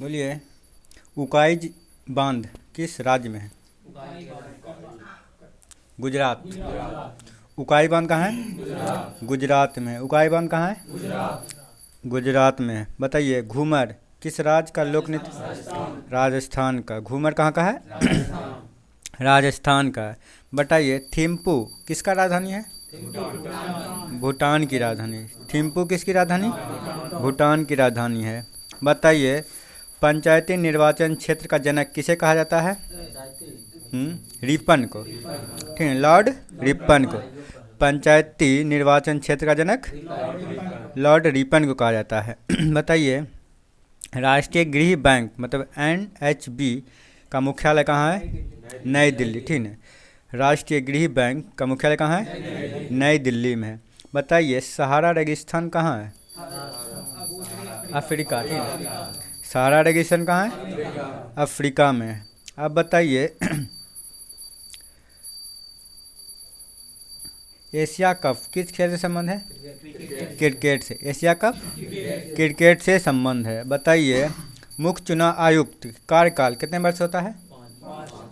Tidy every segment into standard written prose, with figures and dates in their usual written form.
बोलिए। उकाई बांध किस राज्य में है? गुजरात। उकाई बांध कहाँ है? गुजरात में। उकाई बांध कहाँ है? गुजरात में है। बताइए, घूमर किस राज्य का लोक नृत्य? राजस्थान का। घूमर कहाँ का है? राजस्थान का है। बताइए, थिम्पू किसका राजधानी है? भूटान की राजधानी। थिम्पू किसकी राजधानी? भूटान की राजधानी है। बताइए, पंचायती निर्वाचन क्षेत्र का जनक किसे कहा जाता है? रिपन को। ठीक है, लॉर्ड रिपन को। पंचायती निर्वाचन क्षेत्र का जनक लॉर्ड रिपन को कहा जाता है। बताइए, राष्ट्रीय गृह बैंक मतलब NHB का मुख्यालय कहाँ है? नई दिल्ली। ठीक है, राष्ट्रीय गृह बैंक का मुख्यालय कहाँ है? नई दिल्ली में है। बताइए, सहारा रेगिस्तान कहाँ है? अफ्रीका। ठीक है, सहारा रेगिस्तान कहाँ है? अफ्रीका में है। अब बताइए, एशिया कप किस खेल से संबंध है? क्रिकेट से। एशिया कप क्रिकेट से संबंध है। बताइए, मुख्य चुनाव आयुक्त कार्यकाल कितने वर्ष होता है?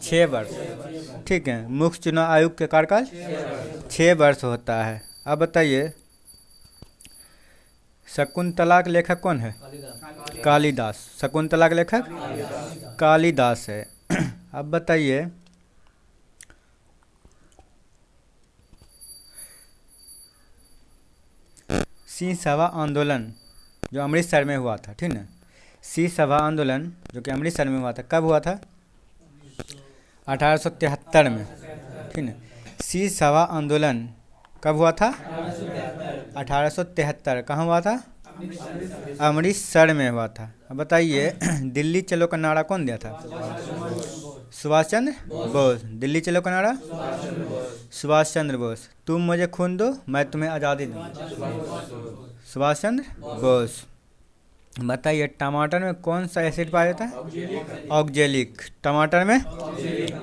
6 वर्ष। ठीक है, मुख्य चुनाव आयुक्त का कार्यकाल 6 वर्ष होता है। अब बताइए, शकुंतला के लेखक कौन है? कालिदास। शकुंतला के लेखक कालिदास है। अब बताइए, सिंह सभा आंदोलन जो अमृतसर में हुआ था, ठीक ना? सिंह सभा आंदोलन जो कि अमृतसर में हुआ था, कब हुआ था? 1873 में। ठीक है, सिंह सभा आंदोलन कब हुआ था? 1873। कहाँ हुआ था? अमृतसर में हुआ था। अब बताइए, दिल्ली चलो का नारा कौन दिया था? सुभाष चंद्र बोस। दिल्ली चलो का नारा सुभाष चंद्र बोस। तुम मुझे खून दो, मैं तुम्हें आज़ादी दूँ। सुभाष चंद्र बोस। बताइए, टमाटर में कौन सा एसिड पाया जाता है? ऑक्जेलिक। टमाटर में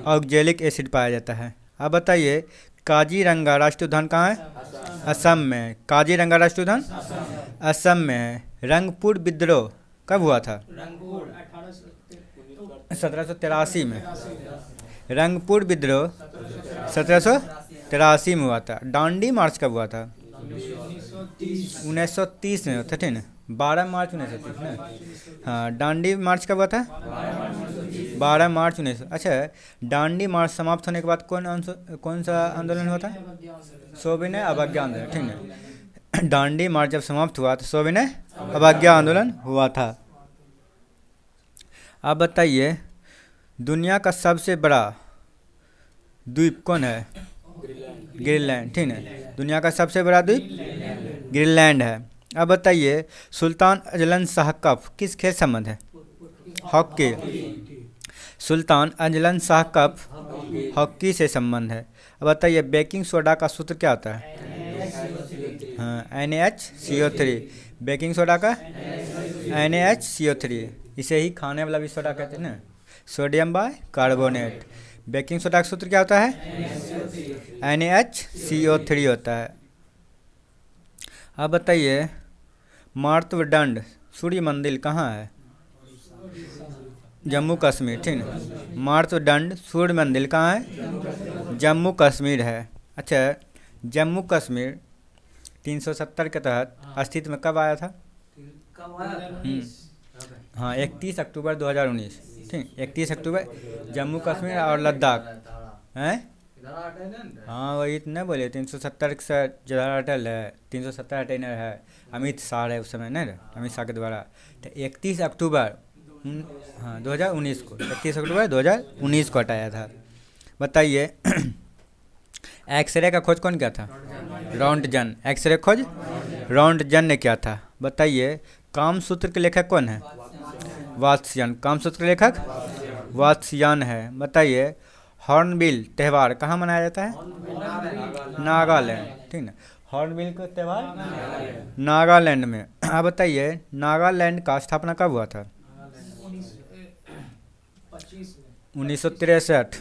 ऑक्जेलिक एसिड पाया जाता है। अब बताइए, काजीरंगा राष्ट्रीय उद्यान कहाँ है? असम में। काजीरंगा राष्ट्रीय उद्यान असम में है। रंगपुर विद्रोह कब हुआ था? 1783 में। रंगपुर विद्रोह 1783 में हुआ था। डांडी मार्च कब हुआ था? 1930 में हुआ था। ठीक है, 12 मार्च 1930 ना। हाँ, डांडी मार्च कब हुआ था? 12 मार्च 1900। अच्छा, डांडी मार्च समाप्त होने के बाद कौन सा आंदोलन हुआ था? सविनय अवज्ञा आंदोलन। ठीक है, डांडी मार्च जब समाप्त हुआ तो सविनय अवज्ञा आंदोलन हुआ था। अब बताइए, दुनिया का सबसे बड़ा द्वीप कौन है? ग्रीनलैंड। ठीक है, दुनिया का सबसे बड़ा द्वीप ग्रीनलैंड है। अब बताइए, सुल्तान अजलन शाह कप किस खेल संबंध है? Hockey. Sultan Azlan Shah cup hockey से संबंध है। अब बताइए, बेकिंग सोडा का सूत्र क्या होता है? हाँ, NaHCO3। बेकिंग सोडा का NaHCO3। इसे ही खाने वाला भी सोडा कहते हैं ना, sodium bicarbonate. Baking soda का सूत्र क्या होता है? NaHCO3 होता है। अब बताइए, मार्तवडंड सूर्य मंदिर कहाँ है? जम्मू कश्मीर। ठीक है, मार्तवडंड सूर्य मंदिर कहाँ है? जम्मू कश्मीर है। अच्छा, जम्मू कश्मीर 370 के तहत अस्तित्व में कब आया था? हाँ, 31 अक्टूबर 2019। ठीक, 31 अक्टूबर। जम्मू कश्मीर और लद्दाख हैं। हाँ, वही इतना बोले 370 से ज़्यादा अटल है। 370 अटेनर है। अमित शाह है उस समय ना, अमित शाह के द्वारा। तो 31 अक्टूबर 2019 को, 31 अक्टूबर 2019 को हटाया था। बताइए, एक्सरे का खोज कौन किया था? रॉन्टजन। एक्सरे खोज रॉन्टजन ने किया था। बताइए, कामसूत्र के लेखक कौन है? वात्स्यन। कामसूत्र के लेखक वात्स्यन है। बताइए, हॉर्नबिल त्यौहार कहाँ मनाया जाता है? नागालैंड। ठीक है, हॉर्नबिल का त्यौहार नागालैंड में। अब बताइए, नागालैंड का स्थापना कब हुआ था? 1963।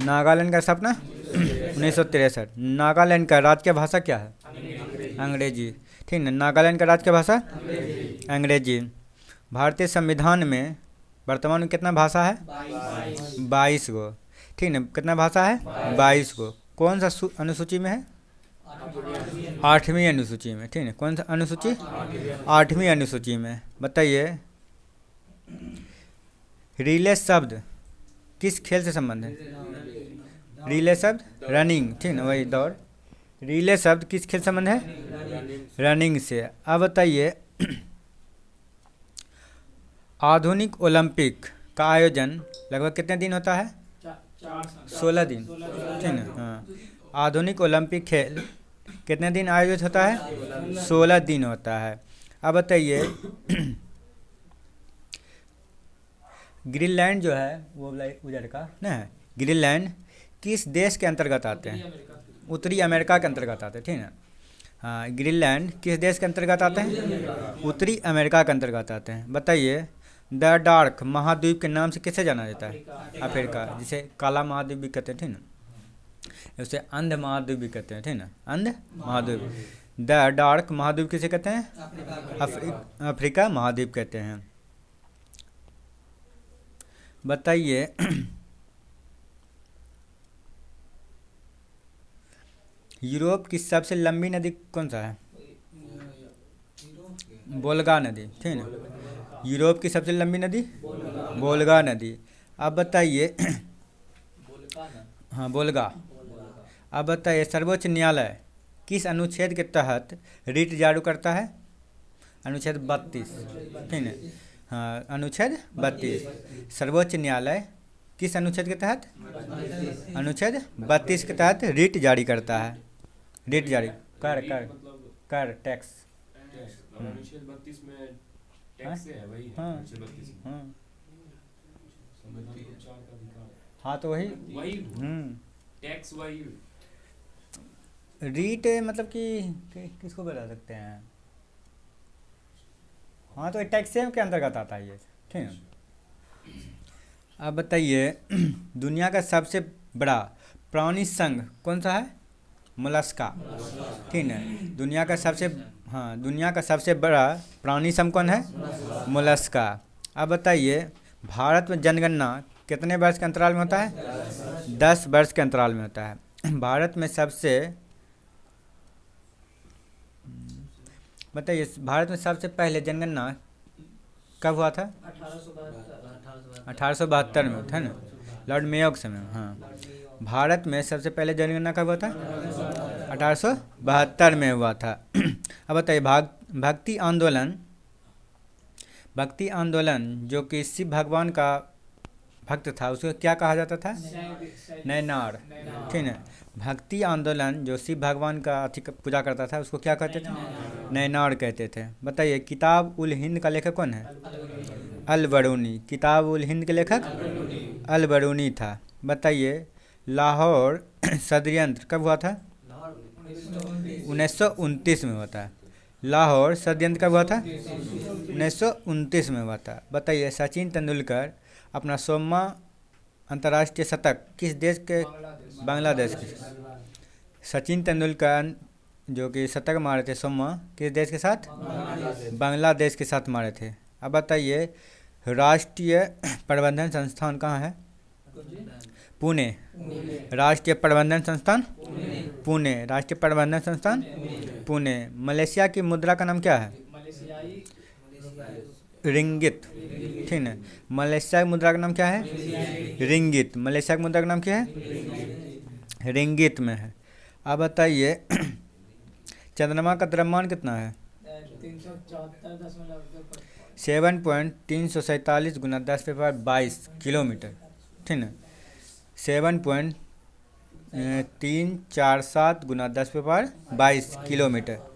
नागालैंड का स्थापना 1963। नागालैंड का राज्य भाषा क्या है? अंग्रेजी। ठीक है, नागालैंड का राज्य भाषा अंग्रेजी। भारतीय संविधान में वर्तमान में कितना भाषा है? 22 गो। ठीक है, कितना भाषा है? 22 गो। कौन सा अनुसूची में है? 8वीं अनुसूची में। ठीक है, कौन सा अनुसूची? 8वीं अनुसूची में। बताइए, रिले शब्द किस खेल से संबंध है? रिले शब्द रनिंग, ठीक है, वही दौड़। रिले शब्द किस खेल से संबंध है? रनिंग से। अब बताइए, आधुनिक ओलंपिक का आयोजन लगभग कितने दिन होता है? 16 दिन। ठीक है, हाँ। आधुनिक ओलंपिक खेल कितने दिन आयोजित होता है? 16 दिन होता है। अब बताइए, ग्रीनलैंड जो है वो उधर का ना है। ग्रीनलैंड किस देश के अंतर्गत आते हैं? उत्तरी अमेरिका के अंतर्गत आते हैं। ठीक है, हाँ। ग्रीनलैंड किस देश के अंतर्गत आते हैं? उत्तरी अमेरिका के अंतर्गत आते हैं। बताइए, द डार्क महाद्वीप के नाम से किसे जाना जाता है? अफ्रीका, जिसे काला महाद्वीप भी कहते हैं। ठीक ना, उसे अंध महाद्वीप भी कहते हैं। ठीक ना, अंध महाद्वीप। द डार्क महाद्वीप किसे कहते हैं? अफ्रीका महाद्वीप कहते हैं। बताइए, यूरोप की सबसे लंबी नदी कौन सा है? वोल्गा नदी। ठीक है ना, यूरोप की सबसे लंबी नदी वोल्गा नदी। अब बताइए, हाँ, वोल्गा। अब बताइए, सर्वोच्च न्यायालय किस अनुच्छेद के तहत रिट जारी करता है? अनुच्छेद 32। ठीक है, हाँ, अनुच्छेद 32। सर्वोच्च न्यायालय किस अनुच्छेद के तहत? अनुच्छेद 32 के तहत रिट जारी करता है। रिट जारी कर कर कर टैक्स। अनुच्छेद 32 में टैक्स है, वही है। हाँ, अनुच्छेद 32 में हाँ, संविधान को 4 का अधिकार। हाँ, तो वही टैक्स वही। रीट मतलब कि किसको बता सकते हैं? हाँ, तो टैक्स के अंतर्गत आता है ये। ठीक है, अब बताइए, दुनिया का सबसे बड़ा प्राणी संघ कौन सा है? मोलस्का। ठीक है, दुनिया का सबसे बड़ा प्राणी संघ कौन है? मोलस्का। अब बताइए, भारत में जनगणना कितने वर्ष के अंतराल में होता है? 10 वर्ष के अंतराल में होता है। भारत में सबसे पहले जनगणना कब हुआ था? 1872 में था ना, लॉर्ड मेयो के समय। हाँ, भारत में सबसे पहले जनगणना कब हुआ था? 1872 में हुआ था। अब बताइए, भक्ति आंदोलन जो कि शिव भगवान का भक्त था, उसको क्या कहा जाता था? नैनार। ठीक है, भक्ति आंदोलन जो शिव भगवान का पूजा करता था, उसको क्या कहते थे? नैनार कहते थे। बताइए, किताब उल हिंद का लेखक कौन है? अल बरूनी। किताब उल हिंद के लेखक अल बरूनी था। बताइए, लाहौर षड्यंत्र कब हुआ था? 1929 में हुआ था। लाहौर षड्यंत्र कब हुआ था? 1929 में हुआ था। बताइए, सचिन तेंदुलकर अपना 100वां अंतर्राष्ट्रीय शतक किस देश के? बांग्लादेश के। सचिन तेंदुलकर जो कि शतक मारे थे 100वां, किस देश के साथ? बांग्लादेश के साथ मारे थे। अब बताइए, राष्ट्रीय प्रबंधन संस्थान कहाँ है? पुणे। राष्ट्रीय प्रबंधन संस्थान पुणे। राष्ट्रीय प्रबंधन संस्थान पुणे। मलेशिया की मुद्रा का नाम क्या है? रिंगित। ठीक है, मलेशिया की मुद्रा का नाम क्या है? रिंगित। मलेशिया की मुद्रा का नाम क्या है? रिंगित में है। अब बताइए, चंद्रमा का द्रव्यमान कितना है? 7.347 गुना 10⁻22 किलोमीटर। ठीक है, 7.347 गुना 10⁻22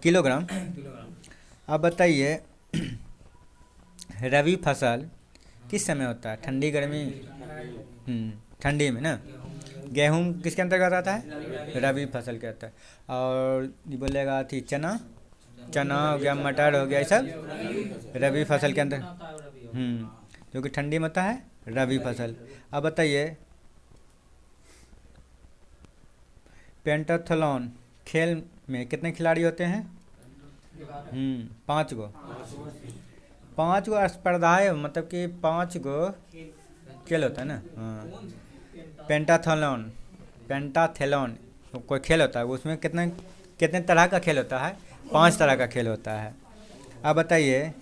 किलोग्राम। अब बताइए, रबी फसल किस समय होता है? ठंडी गर्मी? ठंडी में ना। गेहूँ किसके अंतर्गत आता है? रबी फसल के आता है। और ये बोलेगा थी चना हो गया, मटर हो गया, ये सब रबी फसल के अंदर जो कि ठंडी में होता है, रबी फसल। अब बताइए, पेंटाथलॉन खेल में कितने खिलाड़ी होते हैं? 5 गो। 5 गो स्पर्धाएं, मतलब कि 5 गो खेल होता है ना। हाँ, पेंटाथलॉन, पेंटाथेलॉन कोई खेल होता है, उसमें कितने कितने तरह का खेल होता है? 5 तरह का खेल होता है। अब बताइए,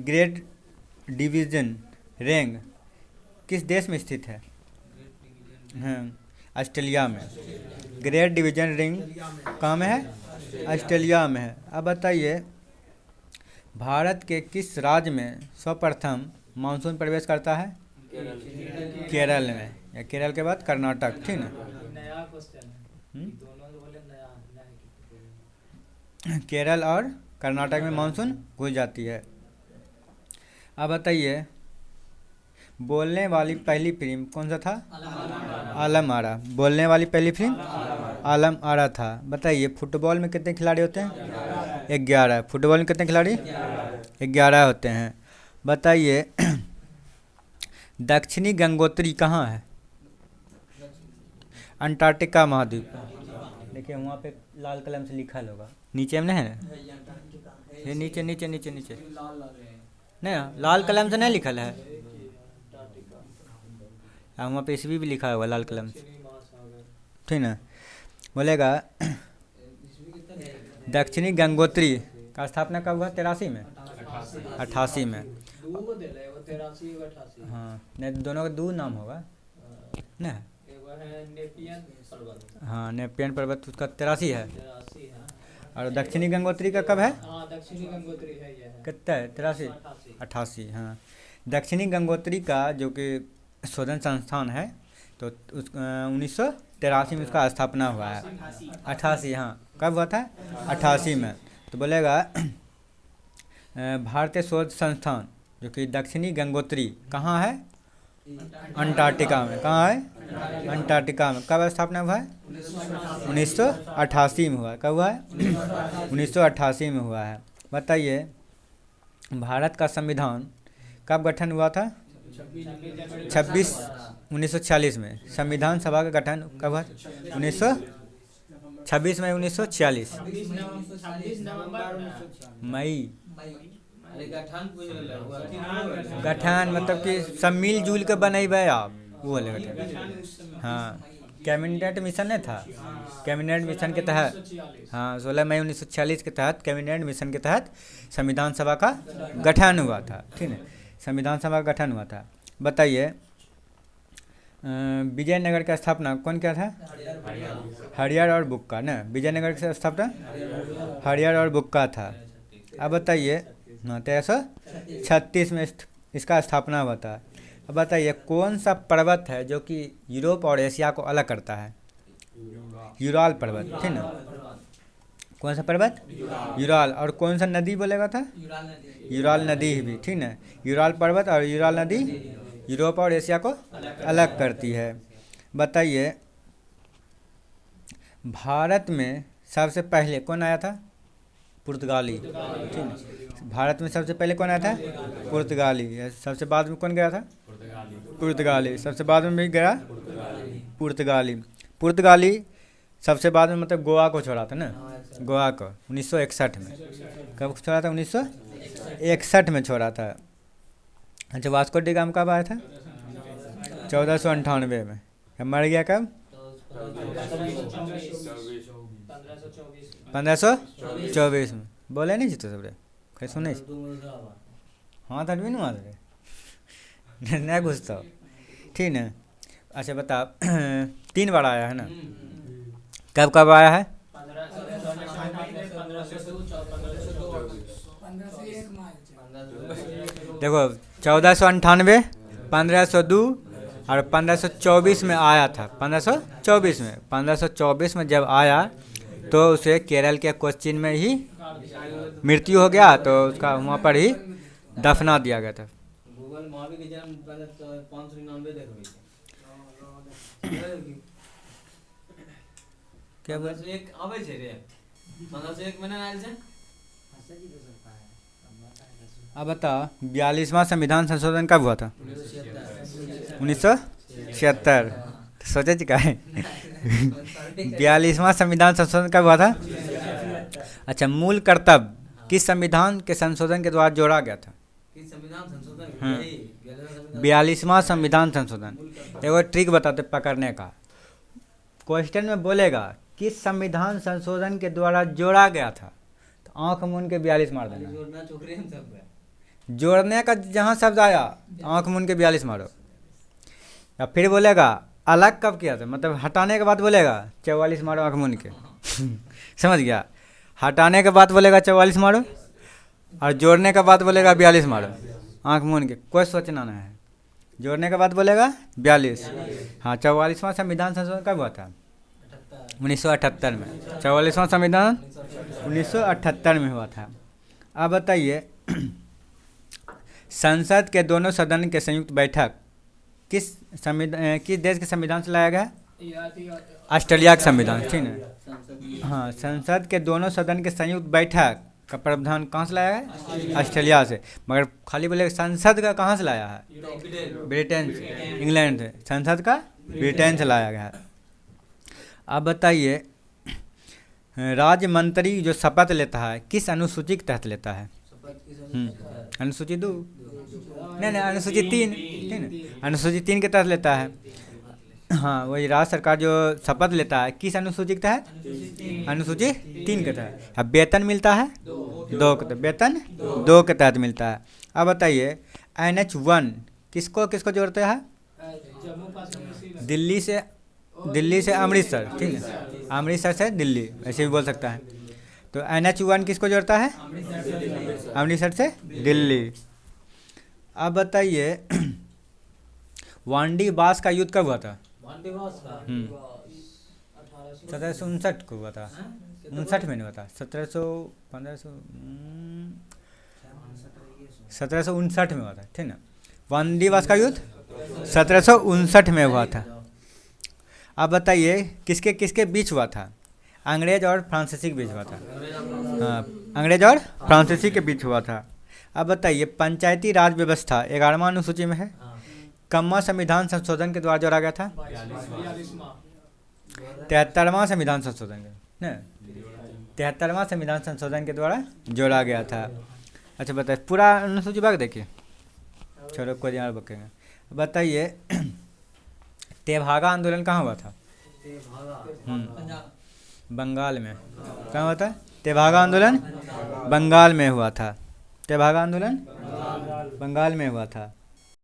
ग्रेट डिवीजन रिंग किस देश में स्थित है? हाँ, ऑस्ट्रेलिया में। ग्रेट डिवीजन रिंग कहाँ में है? ऑस्ट्रेलिया में है। अब बताइए, भारत के किस राज्य में सर्वप्रथम मानसून प्रवेश करता है? केरल में, या केरल के बाद कर्नाटक, ठीक ना। नया क्वेश्चन है, दोनों को बोले नया नया। केरल और कर्नाटक में मानसून घुस जाती है। अब बताइए, बोलने वाली पहली फिल्म कौन सा था? आलम आरा। बोलने वाली पहली फिल्म आलम आरा था। बताइए, फुटबॉल में कितने खिलाड़ी होते हैं? 11। फुटबॉल में कितने खिलाड़ी? 11 होते हैं। बताइए, दक्षिणी गंगोत्री कहाँ है? अंटार्कटिका महाद्वीप। देखिए वहाँ पे लाल कलम से लिखा होगा, नीचे में नहीं है ना? ये नीचे नीचे नीचे नीचे नहीं, लाल कलम से नहीं लिखल है। वहाँ पे इसवी भी लिखा होगा लाल कलम से, ठीक ना। बोलेगा, दक्षिणी गंगोत्री का स्थापना कब हुआ? 83 में, 88 में। हाँ, नहीं दोनों का दो नाम होगा ना। हाँ, नेपियन पर्वत उसका 83 है। और दक्षिणी गंगोत्री का कब है? दक्षिणी गंगोत्री है ये है। कितना है? 83, 88। हाँ, दक्षिणी गंगोत्री का जो कि शोधन संस्थान है, तो 1983 में उसका स्थापना हुआ है। 88, हाँ, कब हुआ था? 88 में। तो बोलेगा, भारतीय शोध संस्थान जो कि दक्षिणी गंगोत्री कहाँ है? अंटार्कटिका में। कहाँ है? अंटार्कटिका में। कब स्थापना हुआ है? 1988 में हुआ है। कब हुआ है? 1988 में हुआ है। बताइए, भारत का संविधान कब गठन हुआ था? 1946 में। संविधान सभा का गठन कब हुआ? 26 मई 1946। मई गठन मतलब कि सब मिलजुल के बनेबे आप, वो वाले गठन। हाँ, कैबिनेट मिशन नहीं था? कैबिनेट मिशन के तहत, हाँ, 16 मई 1946 के तहत कैबिनेट मिशन के तहत संविधान सभा का गठन हुआ था, ठीक है। संविधान सभा का गठन हुआ था। बताइए, विजयनगर का स्थापना कौन किया था? हरियर और बुक्का ना। विजयनगर की स्थापना हरियर और बुक्का था। अब बताइए, 1336 में इसका स्थापना हुआ था। अब बताइए, कौन सा पर्वत है जो कि यूरोप और एशिया को अलग करता है? यूराल पर्वत, ठीक ना। कौन सा पर्वत? यूराल। और कौन सा नदी बोलेगा था? यूराल नदी भी, ठीक ना। यूराल पर्वत और यूराल नदी यूरोप और एशिया को अलग करती है। बताइए, भारत में सबसे पहले कौन आया था? पुर्तगाली, ठीक है। भारत में सबसे पहले कौन आया था? पुर्तगाली। सबसे बाद में कौन गया था? पुर्तगाली। सबसे बाद में भी गया पुर्तगाली। पुर्तगाली सबसे बाद में मतलब गोवा को छोड़ा था ना। गोवा को 1961 में। कब छोड़ा था? 1961 में छोड़ा था। अच्छा, वास्को डी गामा कब आया था? 1498 में। मर गया कब? 1524 में। बोले नहीं जीतो सब रे, कहीं सुने? हाँ तो नहीं मार रहे नहीं घुसता, ठीक ना। अच्छा बता, 3 बार आया है ना। कब कब आया है? देखो, 1498, 1502 और 1524 में आया था। 1524 में, 1524 में जब आया तो उसे केरल के कोच्चिन में ही मृत्यु हो गया, तो उसका वहाँ पर ही दफना दिया गया था। गूगल महावीर के जन्म 599 देखो क्या बोल? 1 आवे छे रे, 1501 में ना आयल छे। अब बता, 42वां संविधान संशोधन कब हुआ था? 1976। सोचे का है 42वां संविधान संशोधन कब हुआ था? अच्छा, मूल कर्तव्य किस संविधान के संशोधन के द्वारा जोड़ा गया था? कि संविधान संशोधन हाँ। यही 42वां 42वां संविधान संशोधन। एगो ट्रिक बताते पकड़ने का। क्वेश्चन में बोलेगा किस संविधान संशोधन के द्वारा जोड़ा गया था, तो आंख मूंद के 42 मार देना। जोड़ना छोकरे हम सब है। जोड़ने का जहाँ शब्द आया आंख मूंद के 42 मारो। या फिर बोलेगा अलग कब किया था, मतलब हटाने के बाद बोलेगा 44 मारो आंख मूंद के। समझ गया? हटाने के बाद बोलेगा 44 मारो, और जोड़ने के बाद बोलेगा 42 मारो आंख मूंद के। कोई सोचना नहीं है। जोड़ने के बाद बोलेगा 42। हाँ, 44वां संविधान संशोधन कब हुआ था? 1978 में। 44वां संविधान 1978 में हुआ था। अब बताइए संसद के दोनों सदन के संयुक्त बैठक किस देश के संविधान से लाया गया? ऑस्ट्रेलिया का संविधान, ठीक है। हाँ, संसद के दोनों सदन के संयुक्त बैठक का प्रावधान कहाँ से लाया है? ऑस्ट्रेलिया से। मगर खाली बोले संसद का कहाँ से लाया है? ब्रिटेन से, इंग्लैंड से। संसद का ब्रिटेन से लाया गया है। अब बताइए राज्य मंत्री जो शपथ लेता है किस अनुसूची के तहत लेता है? अनुसूची 2 नहीं, अनुसूची 3, ठीक है। अनुसूची 3 के तहत लेता है। हाँ, वही राज्य सरकार जो शपथ लेता है किस अनुसूची के तहत? अनुसूची 3 के तहत। अब वेतन मिलता है 2 के तहत, वेतन 2 के तहत मिलता है। अब बताइए NH1 किसको किसको जोड़ता है? दिल्ली से अमृतसर, ठीक है। अमृतसर से दिल्ली, ऐसे भी बोल सकता है। तो NH1 किसको जोड़ता है? अमृतसर से दिल्ली। अब बताइए वांडी बास का युद्ध कब हुआ था? 1759 को हुआ था। 59 में नहीं हुआ था, 1759 में हुआ था, ठीक ना। वांडी बास का युद्ध 1759 में हुआ था। अब बताइए किसके किसके बीच हुआ था? अंग्रेज और फ्रांसीसी के बीच हुआ था। हाँ, अंग्रेज और फ्रांसीसी के बीच हुआ था। अब बताइए पंचायती राज व्यवस्था 11वां अनुसूची में है। कम्मा संविधान संशोधन के द्वारा जोड़ा गया था? 73वां संविधान संशोधन के 73वां संविधान संशोधन के द्वारा जोड़ा गया था। अच्छा बताइए पूरा अनुसूची भाग देखिए, चलो कोई यार बकेंगे। बताइए तेभागा आंदोलन कहाँ हुआ था? बंगाल में। कहाँ हुआ था? तेभागा आंदोलन बंगाल में हुआ था। तेभागा आंदोलन बंगाल में हुआ था।